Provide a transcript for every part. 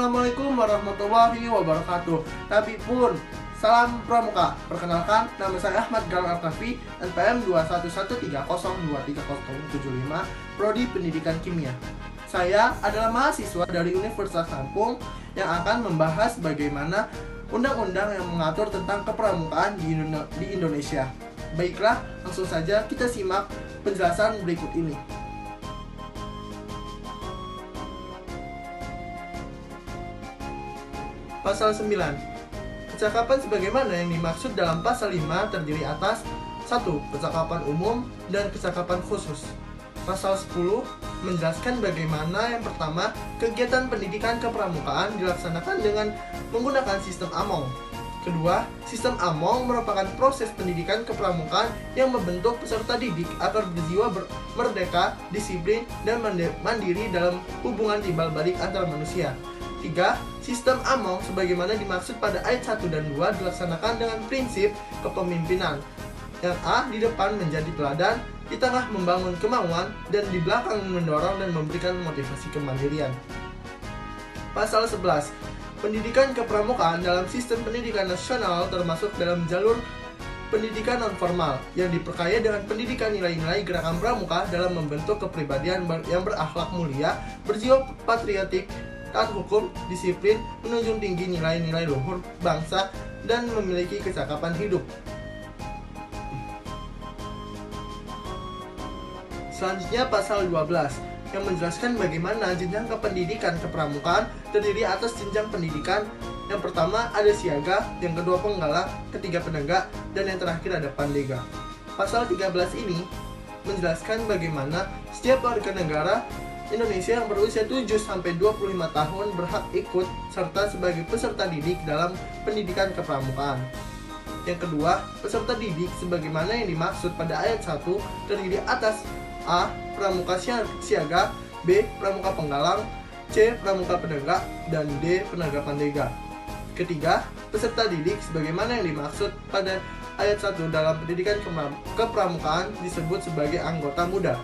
Assalamualaikum warahmatullahi wabarakatuh. Tapi pun, salam pramuka. Perkenalkan, nama saya Ahmad Galang Artafi, NPM 21130230075, Prodi Pendidikan Kimia. Saya adalah mahasiswa dari Universitas Lampung yang akan membahas bagaimana undang-undang yang mengatur tentang kepramukaan di Indonesia. Baiklah, langsung saja kita simak penjelasan berikut ini. Pasal 9. Kecakapan sebagaimana yang dimaksud dalam pasal 5 terdiri atas 1. Kecakapan umum dan kecakapan khusus. Pasal 10 menjelaskan bagaimana yang pertama, kegiatan pendidikan kepramukaan dilaksanakan dengan menggunakan sistem AMONG. Kedua, sistem AMONG merupakan proses pendidikan kepramukaan yang membentuk peserta didik agar berjiwa merdeka, disiplin, dan mandiri dalam hubungan timbal balik antar manusia. 3. Sistem AMONG sebagaimana dimaksud pada ayat 1 dan 2 dilaksanakan dengan prinsip kepemimpinan. Yang A di depan menjadi teladan, di tengah membangun kemauan, dan di belakang mendorong dan memberikan motivasi kemandirian. Pasal 11. Pendidikan kepramukaan dalam sistem pendidikan nasional termasuk dalam jalur pendidikan non-formal yang diperkaya dengan pendidikan nilai-nilai gerakan pramuka dalam membentuk kepribadian yang berakhlak mulia, berjiwa patriotik, taat hukum, disiplin, menunjung tinggi nilai-nilai luhur bangsa, dan memiliki kecakapan hidup. Selanjutnya pasal 12 yang menjelaskan bagaimana jenjang kependidikan kepramukaan terdiri atas jenjang pendidikan. Yang pertama ada siaga, yang kedua penggalang, ketiga penegak, dan yang terakhir ada pandega. Pasal 13 ini menjelaskan bagaimana setiap warga negara Indonesia yang berusia 7-25 tahun berhak ikut serta sebagai peserta didik dalam pendidikan kepramukaan. Yang kedua, peserta didik sebagaimana yang dimaksud pada ayat 1 terdiri atas A. Pramuka siaga, B. Pramuka penggalang, C. Pramuka penegak, dan D. Penegak pandega. Ketiga, peserta didik sebagaimana yang dimaksud pada ayat 1 dalam pendidikan kepramukaan disebut sebagai anggota muda.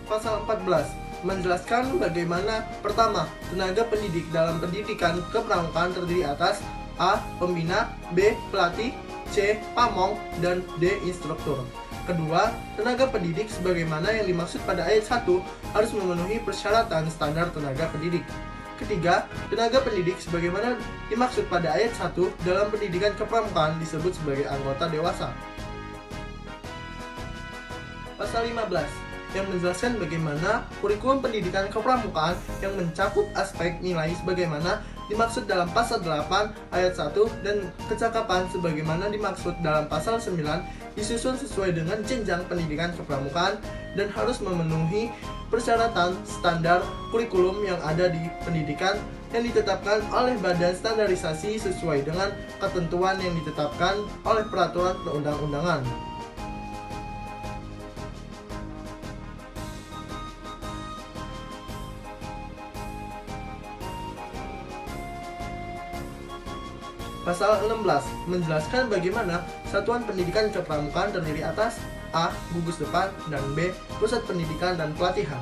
Pasal 14 menjelaskan bagaimana pertama, tenaga pendidik dalam pendidikan kepramukaan terdiri atas A. Pembina, B. Pelatih, C. Pamong, dan D. Instruktur. Kedua, tenaga pendidik sebagaimana yang dimaksud pada ayat 1 harus memenuhi persyaratan standar tenaga pendidik. Ketiga, tenaga pendidik sebagaimana dimaksud pada ayat 1 dalam pendidikan kepramukaan disebut sebagai anggota dewasa. Pasal 15 yang menjelaskan bagaimana kurikulum pendidikan kepramukaan yang mencakup aspek nilai sebagaimana dimaksud dalam pasal 8 ayat 1 dan kecakapan sebagaimana dimaksud dalam pasal 9 disusun sesuai dengan jenjang pendidikan kepramukaan dan harus memenuhi persyaratan standar kurikulum yang ada di pendidikan yang ditetapkan oleh Badan Standarisasi sesuai dengan ketentuan yang ditetapkan oleh peraturan perundang-undangan. Pasal 16 menjelaskan bagaimana satuan pendidikan kepramukaan terdiri atas A. Gugus depan, dan B. Pusat pendidikan dan pelatihan.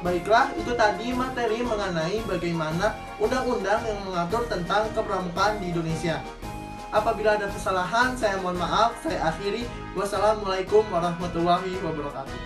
Baiklah, itu tadi materi mengenai bagaimana undang-undang yang mengatur tentang kepramukaan di Indonesia. Apabila ada kesalahan, saya mohon maaf. Saya akhiri. Wassalamualaikum warahmatullahi wabarakatuh.